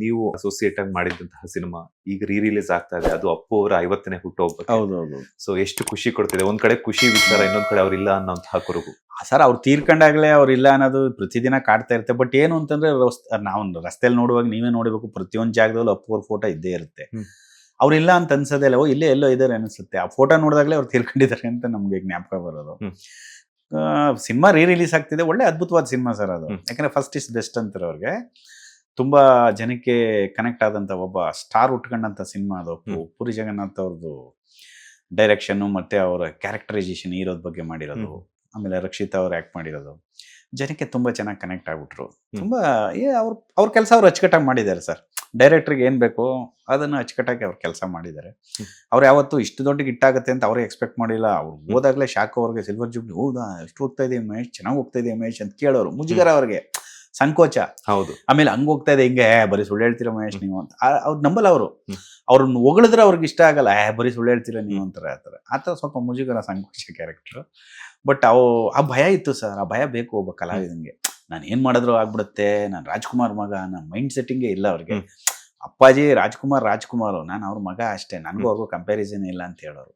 ನೀವು ಅಸೋಸಿಯೇಟ್ ಆಗಿ ಮಾಡಿದಂತಹ ಸಿನಿಮಾ ಈಗ ರಿಲೀಸ್ ಆಗ್ತಾ ಇದೆ. ಅದು ಅಪ್ಪು ಅವರ 50ನೇ ಹುಟ್ಟುಹಬ್ಬ. ಹೌದೌದು ಸೊ ಎಷ್ಟು ಖುಷಿ ಕೊಡ್ತಿದೆ. ಒಂದ್ ಕಡೆ ಖುಷಿ ವಿಚಾರ, ಇನ್ನೊಂದ್ ಕಡೆ ಅವ್ರಿಲ್ಲ ಅನ್ನೋಂತಹ ಕುರುಗು. ಸರ್. ಅವ್ರು ತೀರ್ಕೊಂಡಾಗ್ಲೇ ಅವ್ರು ಇಲ್ಲ ಅನ್ನೋದು ಪ್ರತಿದಿನ ಕಾಡ್ತಾ ಇರುತ್ತೆ. ಬಟ್ ಏನು ಅಂತಂದ್ರೆ ನಾವು ರಸ್ತೆಯಲ್ಲಿ ನೋಡುವಾಗ ನೀವೇ ನೋಡಬೇಕು, ಪ್ರತಿಯೊಂದು ಜಾಗದಲ್ಲೂ ಅಪ್ಪು ಅವ್ರ ಫೋಟೋ ಇದ್ದೇ ಇರುತ್ತೆ. ಅವ್ರಿಲ್ಲ ಅಂತ ಅನ್ಸೋದೇ ಇಲ್ಲ. ಇಲ್ಲೇ ಎಲ್ಲೋ ಇದ್ದಾರೆ ಅನಿಸುತ್ತೆ. ಆ ಫೋಟೋ ನೋಡಿದಾಗಲೇ ಅವ್ರು ತೀರ್ಕೊಂಡಿದ್ದಾರೆ ಅಂತ ನಮ್ಗೆ ಜ್ಞಾಪಕ ಬರೋದು. ಸಿನಿಮಾ ರಿಲೀಸ್ ಆಗ್ತಿದೆ. ಒಳ್ಳೆ ಅದ್ಭುತವಾದ ಸಿನಿಮಾ ಸರ್ ಅದು. ಯಾಕಂದ್ರೆ ಫಸ್ಟ್ ಇಸ್ ಬೆಸ್ಟ್ ಅಂತಾರೆ ಅವ್ರಿಗೆ. ತುಂಬಾ ಜನಕ್ಕೆ ಕನೆಕ್ಟ್ ಆದಂತ ಒಬ್ಬ ಸ್ಟಾರ್ ಉಟ್ಕೊಂಡಂತ ಸಿನಿಮಾ ಅದು. ಪುರಿ ಜಗನ್ನಾಥ್ ಅವ್ರದ್ದು ಡೈರೆಕ್ಷನ್ ಮತ್ತೆ ಅವರ ಕ್ಯಾರೆಕ್ಟರೈಸೇಷನ್ ಹೀರೋದ ಬಗ್ಗೆ ಮಾಡಿರೋದು. ಆಮೇಲೆ ರಕ್ಷಿತಾ ಅವ್ರು ಆಕ್ಟ್ ಮಾಡಿರೋದು ಜನಕ್ಕೆ ತುಂಬಾ ಚೆನ್ನಾಗಿ ಕನೆಕ್ಟ್ ಆಗ್ಬಿಟ್ರು. ತುಂಬಾ ಅವ್ರ ಕೆಲಸ ಅವ್ರು ಅಚ್ಚುಕಟ್ಟಾಗಿ ಮಾಡಿದ್ದಾರೆ ಸರ್. ಡೈರೆಕ್ಟರ್ಗೆ ಏನ್ ಬೇಕೋ ಅದನ್ನ ಅಚ್ಚುಕಟ್ಟಾಗಿ ಅವ್ರ ಕೆಲಸ ಮಾಡಿದ್ದಾರೆ. ಅವ್ರು ಯಾವತ್ತು ಇಷ್ಟು ದೊಡ್ಡಗೆ ಇಟ್ಟಾಗತ್ತೆ ಅಂತ ಅವ್ರಿಗೆ ಎಕ್ಸ್ಪೆಕ್ಟ್ ಮಾಡಿಲ್ಲ. ಅವ್ರು ಹೋದಾಗ್ಲೇ ಶಾಕ್. ಅವ್ರಿಗೆ ಸಿಲ್ವರ್ ಜೂಬ್ಲಿ, ಹೌದಾ ಎಷ್ಟು ಹೋಗ್ತಾ ಇದೆ ಮಹೇಶ್, ಚೆನ್ನಾಗಿ ಹೋಗ್ತಾ ಇದೆ ಮಹೇಶ್ ಅಂತ ಕೇಳೋರು. ಮುಜುಗರ ಅವ್ರಿಗೆ, ಸಂಕೋಚ. ಹೌದು. ಆಮೇಲೆ ಹಂಗ ಹೋಗ್ತಾ ಇದೆ, ಹಿಂಗೆ ಬರೀ ಸುಳ್ಳು ಹೇಳ್ತೀರಾ ಮಹೇಶ್ ನೀವು ಅಂತ ಅವ್ರು ನಂಬಲ್ಲ. ಅವ್ರನ್ನ ಹೊಗಳಿದ್ರೆ ಅವ್ರಿಗೆ ಇಷ್ಟ ಆಗಲ್ಲ. ಬರೀ ಸುಳ್ಳು ಹೇಳ್ತೀರಾ ನೀವು ಅಂತಾರೆ. ಆತರ ಸ್ವಲ್ಪ ಮುಜುಗರ, ಸಂಕೋಚ ಕ್ಯಾರೆಕ್ಟರ್. ಬಟ್ ಆ ಭಯ ಇತ್ತು ಸರ್. ಆ ಭಯ ಬೇಕು ಒಬ್ಬ ಕಲಾವಿದಂಗೆ. ನಾನು ಏನ್ ಮಾಡಿದ್ರು ಆಗ್ಬಿಡುತ್ತೆ, ನಾನು ರಾಜ್ಕುಮಾರ್ ಮಗ, ನನ್ನ ಮೈಂಡ್ ಸೆಟ್ಟಿಂಗೇ ಇಲ್ಲ ಅವ್ರಿಗೆ. ಅಪ್ಪಾಜಿ ರಾಜ್ಕುಮಾರ್, ನಾನು ಅವ್ರ ಮಗ ಅಷ್ಟೇ, ನನಗೂ ಅವ್ರಿಗೂ ಕಂಪ್ಯಾರಿಸನ್ ಇಲ್ಲ ಅಂತ ಹೇಳೋರು.